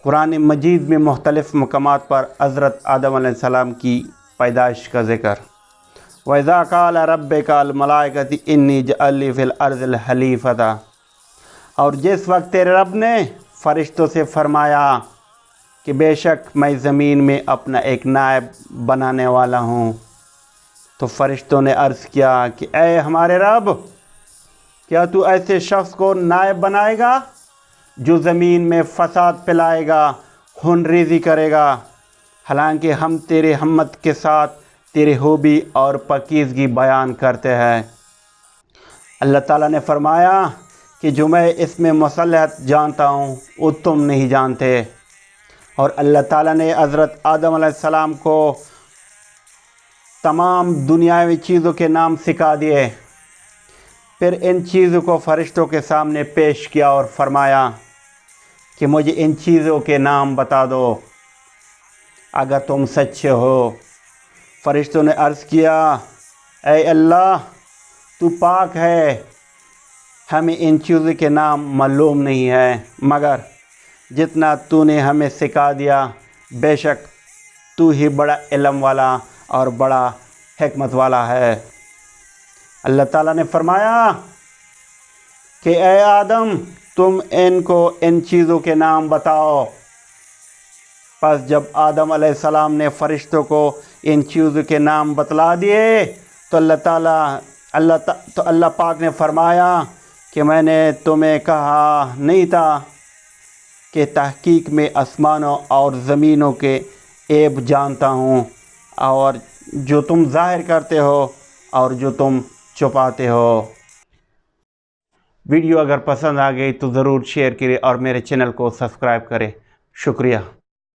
قرآن مجید میں مختلف مقامات پر حضرت آدم علیہ السلام کی پیدائش کا ذکر۔ وَإِذَا قَالَ رَبُّكَ لِلْمَلَائِكَةِ إِنِّي جَاعِلٌ فِي الْأَرْضِ خَلِيفَةً، اور جس وقت تیرے رب نے فرشتوں سے فرمایا کہ بے شک میں زمین میں اپنا ایک نائب بنانے والا ہوں، تو فرشتوں نے عرض کیا کہ اے ہمارے رب، کیا تو ایسے شخص کو نائب بنائے گا جو زمین میں فساد پھیلائے گا، خون ریزی کرے گا، حالانکہ ہم تیرے ہمت کے ساتھ تیرے خوبی اور پاکیزگی بیان کرتے ہیں۔ اللہ تعالیٰ نے فرمایا کہ جو میں اس میں مصلحت جانتا ہوں وہ تم نہیں جانتے، اور اللہ تعالیٰ نے حضرت آدم علیہ السلام کو تمام دنیاوی چیزوں کے نام سکھا دیے، پھر ان چیزوں کو فرشتوں کے سامنے پیش کیا اور فرمایا کہ مجھے ان چیزوں کے نام بتا دو اگر تم سچے ہو۔ فرشتوں نے عرض کیا اے اللہ، تو پاک ہے، ہمیں ان چیزوں کے نام معلوم نہیں ہے، مگر جتنا تو نے ہمیں سکھا دیا، بے شک تو ہی بڑا علم والا اور بڑا حکمت والا ہے۔ اللہ تعالیٰ نے فرمایا کہ اے آدم، تم ان کو ان چیزوں کے نام بتاؤ۔ پس جب آدم علیہ السلام نے فرشتوں کو ان چیزوں کے نام بتلا دیے تو اللہ پاک نے فرمایا کہ میں نے تمہیں کہا نہیں تھا کہ تحقیق میں آسمانوں اور زمینوں کے عیب جانتا ہوں، اور جو تم ظاہر کرتے ہو اور جو تم چھپاتے ہو۔ ویڈیو اگر پسند آ گئی تو ضرور شیئر کریں اور میرے چینل کو سبسکرائب کریں۔ شکریہ۔